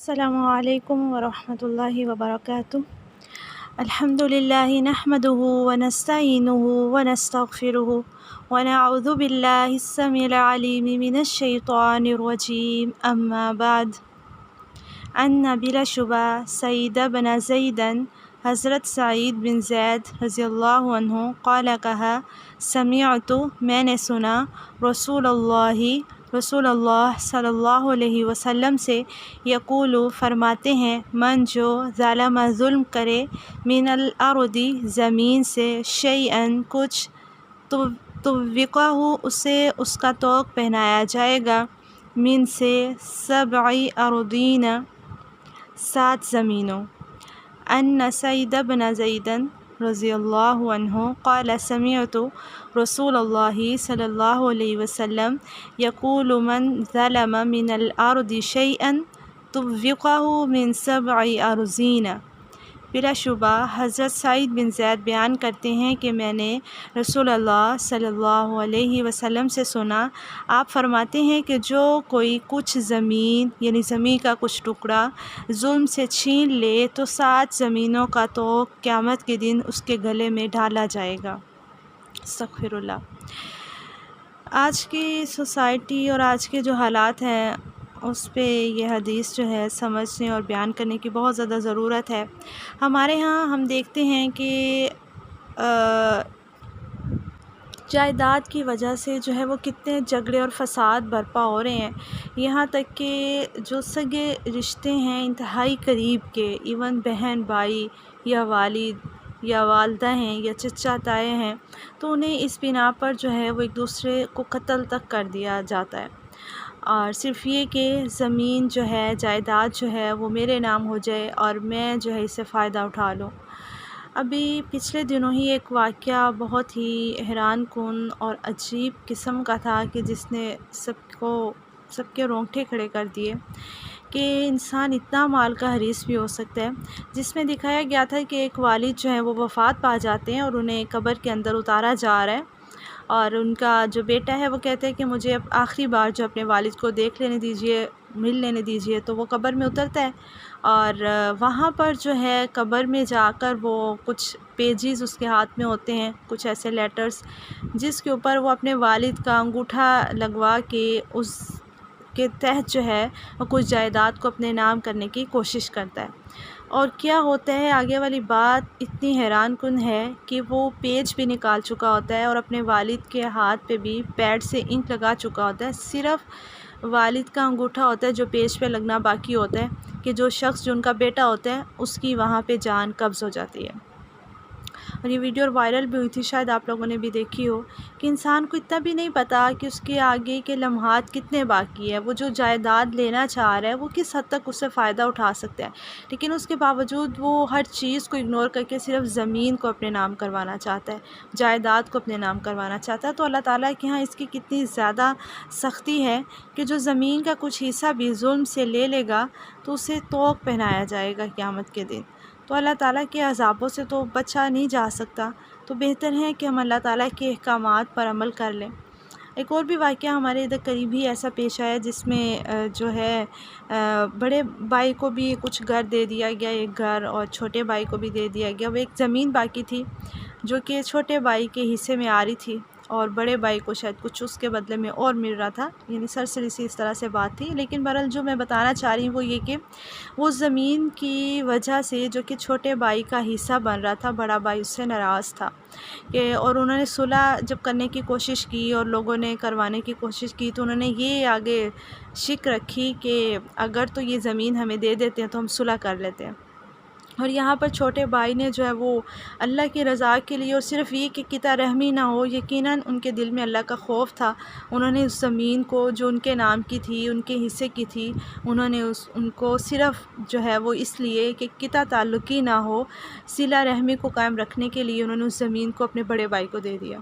السلام علیکم ورحمۃ اللہ وبرکاتہ۔ الحمد للہ نحمده ونستعینه ونستغفره ونعوذ باللہ السمیع العلیم من الشیطان الرجیم اما بعد۔ ان بلا شبہ سعید بن زید، حضرت سعید بن زید رضی اللہ عنہ قال کہا، سمعت میں نے سنا، رسول اللہ صلی اللہ علیہ وسلم سے، یقول فرماتے ہیں، من جو ظلم ظلم کرے، من الارض زمین سے، شیئن کچھ، طوقہ اسے اس کا طوق پہنایا جائے گا، من سے، سبع ارضین 7 زمینوں۔ ان سعید بن زید رضی اللہ عنہ قال سمعت رسول اللہ صلی اللہ علیہ وسلم یقول من ظلم من الارض شیئا طوقہ من 7 ارضین۔ بلا شبہ حضرت سعید بن زید بیان کرتے ہیں کہ میں نے رسول اللہ صلی اللہ علیہ وسلم سے سنا، آپ فرماتے ہیں کہ جو کوئی کچھ زمین یعنی زمین کا کچھ ٹکڑا ظلم سے چھین لے تو 7 زمینوں کا طوق قیامت کے دن اس کے گلے میں ڈالا جائے گا۔ استغفر اللہ۔ آج کی سوسائٹی اور آج کے جو حالات ہیں اس پہ یہ حدیث جو ہے سمجھنے اور بیان کرنے کی بہت زیادہ ضرورت ہے۔ ہمارے ہاں ہم دیکھتے ہیں کہ جائیداد کی وجہ سے جو ہے وہ کتنے جھگڑے اور فساد برپا ہو رہے ہیں، یہاں تک کہ جو سگے رشتے ہیں انتہائی قریب کے، ایون بہن بھائی یا والد یا والدہ ہیں یا چچا تائے ہیں، تو انہیں اس بنا پر جو ہے وہ ایک دوسرے کو قتل تک کر دیا جاتا ہے، اور صرف یہ کہ زمین جو ہے، جائیداد جو ہے وہ میرے نام ہو جائے اور میں جو ہے اس سے فائدہ اٹھا لوں۔ ابھی پچھلے دنوں ہی ایک واقعہ بہت ہی حیران کن اور عجیب قسم کا تھا کہ جس نے سب کے رونگٹے کھڑے کر دیے کہ انسان اتنا مال کا حریص بھی ہو سکتا ہے، جس میں دکھایا گیا تھا کہ ایک والد جو ہیں وہ وفات پا جاتے ہیں اور انہیں قبر کے اندر اتارا جا رہا ہے، اور ان کا جو بیٹا ہے وہ کہتا ہے کہ مجھے اب آخری بار جو اپنے والد کو دیکھ لینے دیجیے، مل لینے دیجیے، تو وہ قبر میں اترتا ہے، اور وہاں پر جو ہے قبر میں جا کر وہ کچھ پیجز اس کے ہاتھ میں ہوتے ہیں، کچھ ایسے لیٹرز جس کے اوپر وہ اپنے والد کا انگوٹھا لگوا کے اس کے تحت جو ہے وہ کچھ جائیداد کو اپنے نام کرنے کی کوشش کرتا ہے۔ اور کیا ہوتا ہے، آگے والی بات اتنی حیران کن ہے کہ وہ پیج بھی نکال چکا ہوتا ہے اور اپنے والد کے ہاتھ پہ بھی پیڈ سے انک لگا چکا ہوتا ہے، صرف والد کا انگوٹھا ہوتا ہے جو پیج پہ لگنا باقی ہوتا ہے کہ جو شخص جو ان کا بیٹا ہوتا ہے اس کی وہاں پہ جان قبض ہو جاتی ہے۔ اور یہ ویڈیو وائرل بھی ہوئی تھی، شاید آپ لوگوں نے بھی دیکھی ہو، کہ انسان کو اتنا بھی نہیں پتا کہ اس کے آگے کے لمحات کتنے باقی ہے، وہ جو جائیداد لینا چاہ رہا ہے وہ کس حد تک اس سے فائدہ اٹھا سکتا ہے، لیکن اس کے باوجود وہ ہر چیز کو اگنور کر کے صرف زمین کو اپنے نام کروانا چاہتا ہے، جائیداد کو اپنے نام کروانا چاہتا ہے۔ تو اللہ تعالیٰ کے ہاں اس کی کتنی زیادہ سختی ہے کہ جو زمین کا کچھ حصہ بھی ظلم سے لے لے گا تو اسے طوق پہنایا جائے گا قیامت کے دن۔ تو اللہ تعالیٰ کے عذابوں سے تو بچا نہیں جا سکتا، تو بہتر ہے کہ ہم اللہ تعالیٰ کے احکامات پر عمل کر لیں۔ ایک اور بھی واقعہ ہمارے ادھر قریب ہی ایسا پیش آیا جس میں جو ہے بڑے بھائی کو بھی کچھ گھر دے دیا گیا، ایک گھر، اور چھوٹے بھائی کو بھی دے دیا گیا، وہ ایک زمین باقی تھی جو کہ چھوٹے بھائی کے حصے میں آ رہی تھی، اور بڑے بھائی کو شاید کچھ اس کے بدلے میں اور مل رہا تھا، یعنی سرسری سی اس طرح سے بات تھی۔ لیکن بہرحال جو میں بتانا چاہ رہی ہوں وہ یہ کہ وہ زمین کی وجہ سے جو کہ چھوٹے بھائی کا حصہ بن رہا تھا، بڑا بھائی اس سے ناراض تھا اور انہوں نے صلح جب کرنے کی کوشش کی اور لوگوں نے کروانے کی کوشش کی تو انہوں نے یہ آگے شک رکھی کہ اگر تو یہ زمین ہمیں دے دیتے ہیں تو ہم صلح کر لیتے ہیں، اور یہاں پر چھوٹے بھائی نے جو ہے وہ اللہ کی رضا کے لیے، اور صرف یہ کہ قطع رحمی نہ ہو، یقیناً ان کے دل میں اللہ کا خوف تھا، انہوں نے اس زمین کو جو ان کے نام کی تھی، ان کے حصے کی تھی، انہوں نے ان کو صرف جو ہے وہ اس لیے کہ قطع تعلقی نہ ہو، صلہ رحمی کو قائم رکھنے کے لیے انہوں نے اس زمین کو اپنے بڑے بھائی کو دے دیا۔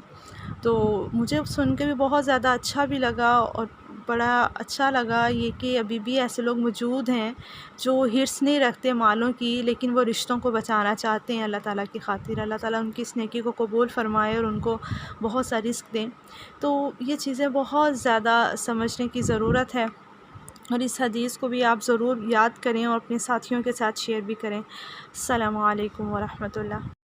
تو مجھے سن کے بھی بہت زیادہ اچھا بھی لگا، اور بڑا اچھا لگا یہ کہ ابھی بھی ایسے لوگ موجود ہیں جو حرص نہیں رکھتے مالوں کی، لیکن وہ رشتوں کو بچانا چاہتے ہیں اللہ تعالیٰ کی خاطر۔ اللہ تعالیٰ ان کی اس نیکی کو قبول فرمائے اور ان کو بہت سا رزق دیں۔ تو یہ چیزیں بہت زیادہ سمجھنے کی ضرورت ہے، اور اس حدیث کو بھی آپ ضرور یاد کریں اور اپنے ساتھیوں کے ساتھ شیئر بھی کریں۔ السلام علیکم ورحمۃ اللہ۔